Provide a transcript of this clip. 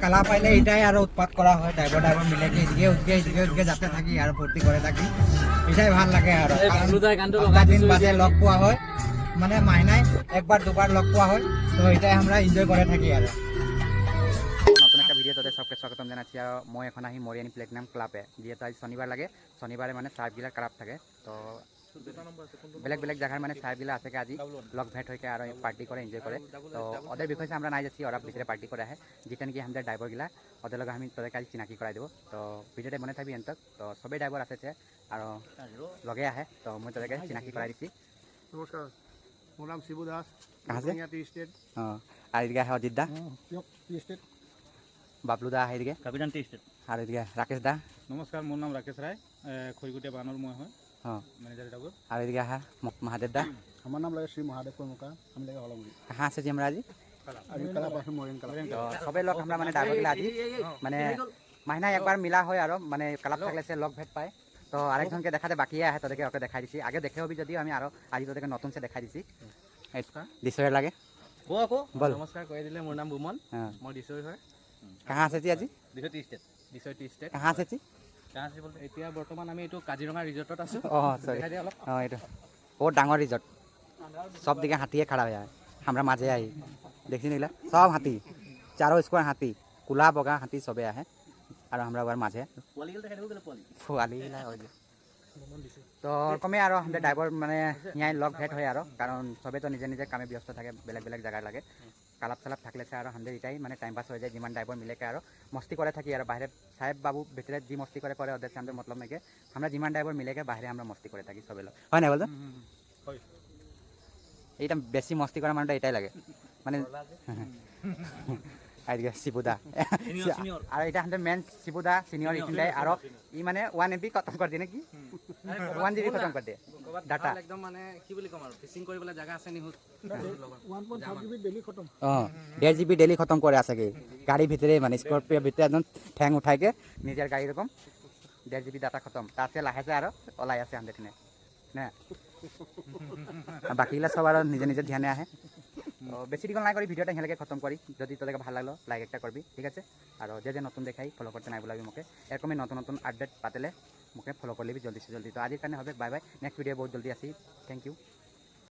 কালা পাইলে এটাই আর উৎপাত করা হয় ড্রাইভার মিলে এদিকে যাতে থাকি আর ফুর্তি করে থাকি এটাই ভাল লাগে আর দিন বাদে লগ পোৱা হয় মানে মাইনায় একবাৰ দুবাৰ লগ পোৱা হয় তো এটাই আমরা এনজয় করে থাকি আর নতুন একটা ভিডিও তাদের সবকে স্বাগতম জানাচ্ছি আর মই এখন আহি মরিয়ানি প্লেটিনাম ক্লাবে যিহেতু আজ শনিবার লাগে শনিবারে মানে চাৰ্জবিলাক খাৰাপ থাকে তো বেলেগ বেলেগ জায়গাৰ মানে চাৰ্জবিলাক আছে আজি লগ ভেট হয়ে আর পার্টি করে এনজয় করে তো ওদের বিষয়ে আমরা নাই যাচ্ছি ওরা ভিতরে পার্টি করে আহে যেটা নাকি আমাদের ড্রাইভারগুলা ওদের লগে আমি তোদের কাজ চিনাকি করাই দেবো তো ভিডিওটা মনে থাকবি এন্তক তো সবাই ড্রাইভার আছে আর লগে আহে তো মই তোদেরকে চিনাকি করাই দিচ্ছি। নমস্কার, মোর নাম শিবু দাস। কাহা সে? T state. আর এদিকে আহে অজিত দা, টি স্টেট। বাবলু দা আহে এদিকে, কাপিটান টি স্টেট। আর এদিকে রাকেশ দা। নমস্কাৰ, মোৰ নাম ৰাকেশ ৰায়, খৰিগুটীয়া বানৰ মই হয় हाँ মেনেজাৰ ডাগৰ। আর এদিকে আহা महादेव दा। আমার নাম লাগে শ্রী মহাদেব কর্মকার, আমি লাগে হলমুড়ি। कहाँ से जी हमरा আজি আমি কালা পাশে মরিন কালা। তো সবে লগ আমরা মানে ড্রাইভারগুলো আজি মানে মাহিনা একবার মিলা হয় আর মানে ক্লাব থাকলে সে লগ ভেট পায় তো আরেকজনকে দেখাতে বাকি আহে তোদেরকে ওকে দেখাই দিছি আগে দেখে হবি যদিও আমি আরো আজি তোদেরকে নতুন সে দেখাই দিছি দিশয়ের লাগে বল। নমস্কাৰ কৈ দিলে মোৰ নাম বুমন हाँ মই দিছৈ হয় कहाँ से जी আজি Dishai T state Dishai T state कहाँ से जी কাহ আছে বলতে এতিয়া বৰ্তমান আমি এইটো কাজিৰঙা ৰিজৰ্টত আছোঁ सॉरी দেখাই দিয়া অলপ हाँ ये बहुत डांगर रिजॉर्ट सब दिखे हाथी खड़ा हो जाए हमरा माझे आई देखी निकला सब हाथी चारों स्क्वायर हाथी कुला बगा हाथी सबे आए और हमरा बार माझे পোৱালিগিল দেখাই দিব গ'লে পোৱালি পোৱালি তো কমে আৰু আমাদের ড্রাইভার মানে ইয়াই লগ ভেট হয় আর কারণ সবে তো নিজে নিজে কামে ব্যস্ত থাকে বেলেগ বেলেগ জায়গার লাগে কালাপ চালাপ থাকলে আর আমাদের এটাই মানে টাইম পাস হয়ে যায় যিমান ড্রাইভার মিলেকে আর মস্তি করে থাকি আর বাইরে সাহেব বাবু ভিতরে যি মস্তি করে ওদের সামনে মতলব নাকি আমরা যিমান ড্রাইভার মিলেকে বাইরে আমরা মস্তি করে থাকি সবে লোক হয় না বলতো হয় এইটা বেশি মস্তি করা মানুহটা এটাই লাগে মানে আইডিয়া শিবুদা আর এটা আমাদের মেন শিবুদা সিনিয়র ইন্ডিয়ায় আর ই মানে 1 MB খতম করে দিয়ে নাকি 1 GB খতম করে দিয়ে ডাটা একদম মানে কি বুলি ক'ম আৰু ফিচিং কৰিবলৈ জাগা আছে নিহুত 1.5 জিবি ডেইলি খতম। 1.5 GB ডেইলি খতম করে আসে গাড়ির ভিতরে মানে স্করপিও ভিতরে একদম ঠ্যাং উঠাইকে নিজের গাড়ি এরকম 1.5 GB ডাটা খতম তার সে লাহেছে আর ওলাই আছে আমাদের ঠেনে না বাকিগুলা সব আর নিজে নিজে ধ্যানে আহে তো বেশি দিন নাই করি ভিডিওটা হেলেকে খতম করি যদি তোদেরকে ভালো লাগলো লাইক একটা করবি ঠিক আছে আর যে নতুন দেখাই ফলো করতে নাই বলাবি মোকে এরকমই নতুন নতুন আপডেট পাতেলে মোকে ফলো করলিবি জলদি সে জলদি তো আজির কারণে হবে বাই বাই নেক্সট ভিডিও বহুত জলদি আসি থ্যাংক ইউ।